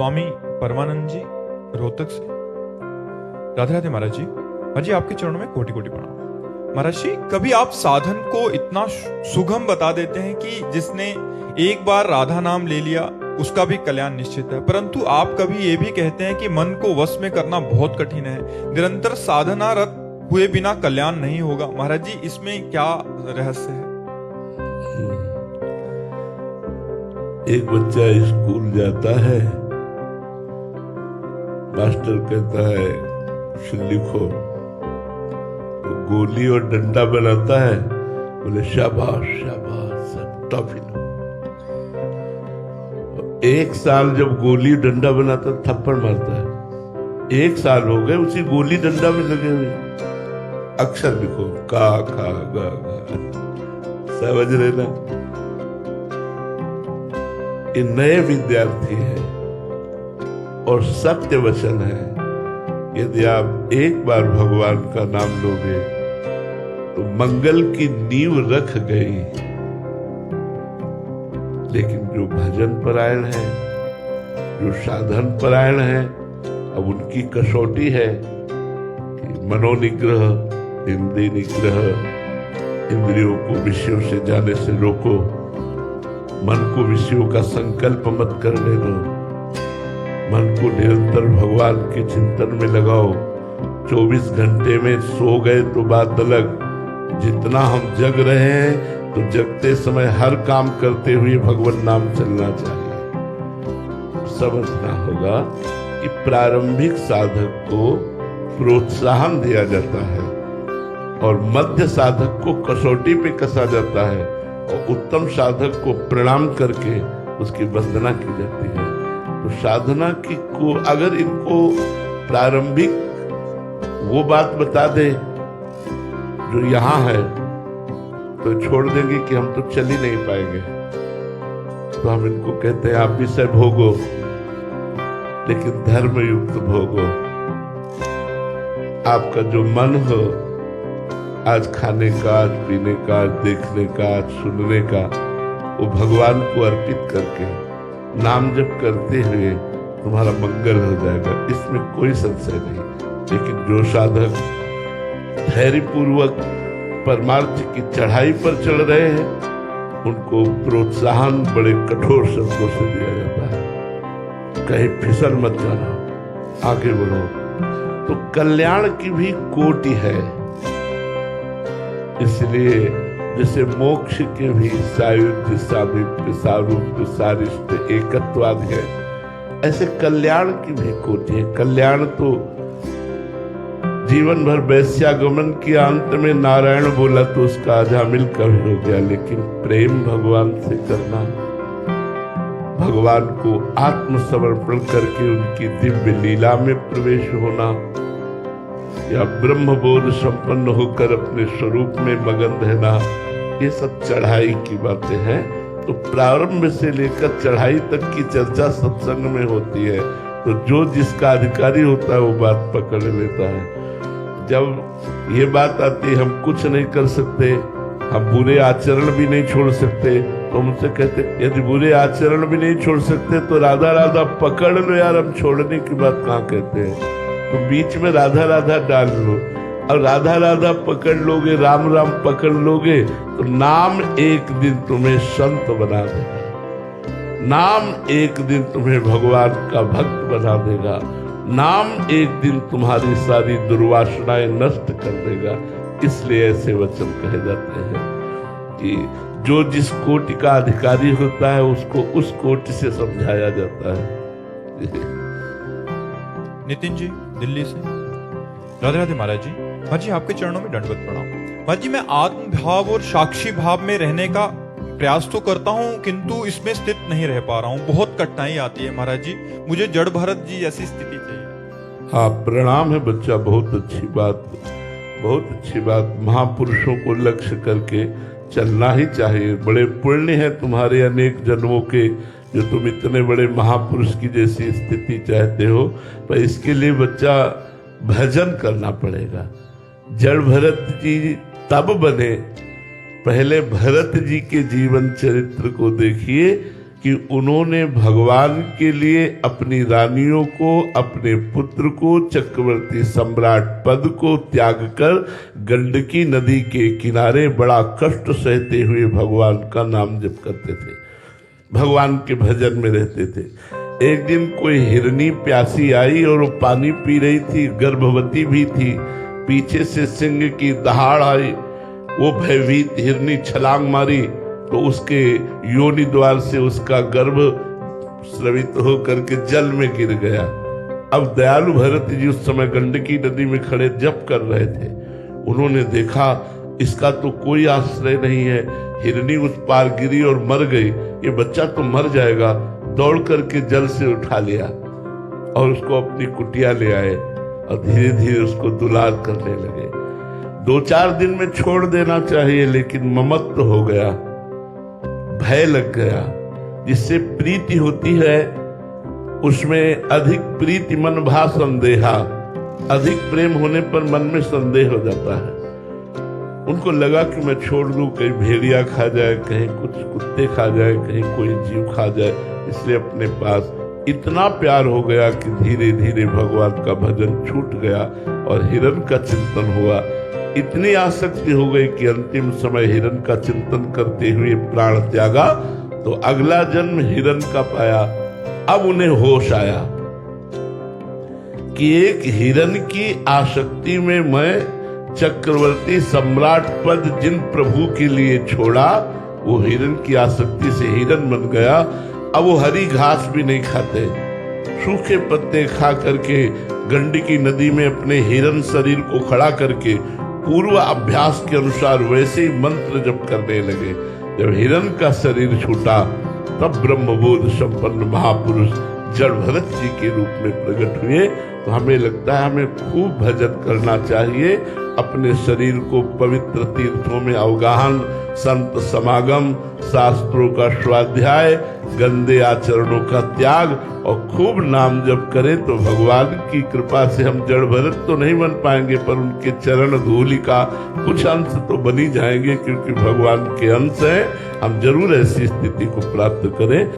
स्वामी परमानंद जी रोहतक से। राधे राधे महाराज जी। महाराज जी आपके चरणों में कोटि कोटि प्रणाम। महाराज जी कभी आप साधन को इतना सुगम बता देते हैं कि जिसने एक बार राधा नाम ले लिया उसका भी कल्याण निश्चित है, परंतु आप कभी ये भी कहते हैं कि मन को वश में करना बहुत कठिन है, निरंतर साधना रत हुए बिना कल्याण नहीं होगा। महाराज जी इसमें क्या रहस्य है? एक बच्चा स्कूल जाता है, मास्टर कहता है कुछ लिखो, तो गोली और डंडा बनाता है, बोले शाबाश शाबाश सब टॉफी लो। एक साल जब गोली डंडा बनाता थप्पड़ मारता है, एक साल हो गए उसी गोली डंडा में लगे हुए, अक्षर लिखो का खा गा गा, समझ रहे ना? ये नए विद्यार्थी है और सत्य वचन है, यदि आप एक बार भगवान का नाम लोगे तो मंगल की नींव रख गई। लेकिन जो भजन परायण है, जो साधन परायण है, अब उनकी कसौटी है कि मनोनिग्रह, इंद्रिय निग्रह, इंद्रियों को विषयों से जाने से रोको, मन को विषयों का संकल्प मत करने दो, मन को निरंतर भगवान के चिंतन में लगाओ। 24 घंटे में सो गए तो बात अलग, जितना हम जग रहे हैं तो जगते समय हर काम करते हुए भगवान नाम चलना चाहिए। समझना होगा कि प्रारंभिक साधक को प्रोत्साहन दिया जाता है और मध्य साधक को कसौटी पे कसा जाता है और उत्तम साधक को प्रणाम करके उसकी वंदना की जाती है। तो साधना की को अगर इनको प्रारंभिक वो बात बता दे जो यहाँ है तो छोड़ देंगे कि हम तो चल ही नहीं पाएंगे। तो हम इनको कहते हैं आप विषय भोगो लेकिन धर्म युक्त भोगो। आपका जो मन हो, आज खाने का, आज पीने का, आज देखने का, आज सुनने का, वो भगवान को अर्पित करके नाम जप करते हुए तुम्हारा मंगल हो जाएगा, इसमें कोई संशय नहीं। लेकिन जो साधक धैर्य पूर्वक परमार्थ की चढ़ाई पर चढ़ रहे हैं, उनको प्रोत्साहन बड़े कठोर शब्दों से दिया जाता है, कहीं फिसल मत जाना, आगे बढ़ो। तो कल्याण की भी कोटि है, इसलिए जैसे मोक्ष के भी सायुज्य, सामीप्य, सारूप्य, सारिष्ट, एकत्वादि है, ऐसे कल्याण की भी कोटि है। कल्याण तो जीवन भर वैश्यागमन के अंत में नारायण बोला तो उसका अजामिल कभी हो गया, लेकिन प्रेम भगवान से करना, भगवान को आत्मसमर्पण करके उनकी दिव्य लीला में प्रवेश होना, या ब्रह्मबोध संपन्न होकर अपने स्वरूप में मगन रहना, ये सब चढ़ाई की बातें हैं। तो प्रारंभ से लेकर चढ़ाई तक की चर्चा सत्संग में होती है, तो जो जिसका अधिकारी होता है वो बात पकड़ लेता है। जब ये बात आती है हम कुछ नहीं कर सकते, हम बुरे आचरण भी नहीं छोड़ सकते, तो उनसे कहते यदि बुरे आचरण भी नहीं छोड़ सकते तो राधा राधा पकड़ लो यार, हम छोड़ने की बात कहाँ कहते हैं। तो बीच में राधा राधा डाल लो, और राधा राधा पकड़ लोगे, राम राम पकड़ लोगे, तो नाम एक दिन तुम्हें संत बना देगा, नाम एक दिन तुम्हें भगवान का भक्त बना देगा, नाम एक दिन तुम्हारी सारी दुर्वासनाएं नष्ट कर देगा। इसलिए ऐसे वचन कहे जाते हैं कि जो जिस कोटि का अधिकारी होता है उसको उस कोटि से समझाया जाता है। नितिन जी दिल्ली से। राधे राधे महाराज जी। महाराज जी आपके चरणों में दंडवत प्रणाम। महाराज जी मैं आत्म भाव और साक्षी भाव में रहने का प्रयास तो करता हूँ, किंतु इसमें स्थित नहीं रह पा रहा हूँ, बहुत कठिनाई आती है महाराज जी, मुझे जड़ भरत जी जैसी स्थिति चाहिए। हाँ प्रणाम है बच्चा, बहुत अच्छी बात, बहुत अच्छी बात। महापुरुषों को लक्ष्य करके चलना ही चाहिए। बड़े पुण्य है तुम्हारे अनेक जन्मों के जो तुम इतने बड़े महापुरुष की जैसी स्थिति चाहते हो, पर इसके लिए बच्चा भजन करना पड़ेगा। जड़ भरत जी तब बने, पहले भरत जी के जीवन चरित्र को देखिए कि उन्होंने भगवान के लिए अपनी रानियों को, अपने पुत्र को, चक्रवर्ती सम्राट पद को त्याग कर गंडकी नदी के किनारे बड़ा कष्ट सहते हुए भगवान का नाम जप करते थे, भगवान के भजन में रहते थे। एक दिन कोई हिरनी प्यासी आई और वो पानी पी रही थी, गर्भवती भी थी। पीछे से सिंह की दहाड़ आई, वो भयभीत हिरनी छलांग मारी तो उसके योनि द्वार से उसका गर्भ स्रवित होकर के जल में गिर गया। अब दयालु भरत जी उस समय गंडकी नदी में खड़े जप कर रहे थे। उन्होंने देखा इसका तो कोई आश्रय नहीं है, हिरनी उस पार गिरी और मर गई, ये बच्चा तो मर जाएगा। दौड़ करके जल से उठा लिया और उसको अपनी कुटिया ले आए और धीरे धीरे उसको दुलार करने लगे। 2-4 दिन में छोड़ देना चाहिए, लेकिन ममत्व हो गया, भय लग गया। जिससे प्रीति होती है उसमें अधिक प्रीति मन भा संदेहा, अधिक प्रेम होने पर मन में संदेह हो जाता है। उनको लगा कि मैं छोड़ दूं, कहीं भेड़िया खा जाए, कहीं कुछ कुत्ते खा जाए, कहीं कोई जीव खा जाए, इसलिए अपने पास इतना प्यार हो गया कि धीरे धीरे भगवान का भजन छूट गया और हिरण का चिंतन हुआ। इतनी आसक्ति हो गई कि अंतिम समय हिरण का चिंतन करते हुए प्राण त्यागा, तो अगला जन्म हिरण का पाया। अब उन्हें होश आया कि एक हिरण की आसक्ति में मैं चक्रवर्ती सम्राट पद जिन प्रभु के लिए छोड़ा, वो हिरण की आसक्ति से हिरण बन गया। अब वो हरी घास भी नहीं खाते, सूखे पत्ते खा करके गंडकी नदी में अपने हिरण शरीर को खड़ा करके पूर्व अभ्यास के अनुसार वैसे ही मंत्र जप करने लगे। जब हिरण का शरीर छूटा तब ब्रह्मबोध संपन्न महापुरुष जड़ भरत जी के रूप में प्रकट हुए। तो हमें लगता है हमें खूब भजन करना चाहिए, अपने शरीर को पवित्र तीर्थों में अवगाहन, संत समागम, शास्त्रों का स्वाध्याय, गंदे आचरणों का त्याग और खूब नाम जप करें तो भगवान की कृपा से हम जड़ भरत तो नहीं बन पाएंगे, पर उनके चरण धूलि का कुछ अंश तो बनी जाएंगे, क्योंकि भगवान के अंश हैं। हम जरूर ऐसी स्थिति को प्राप्त करें।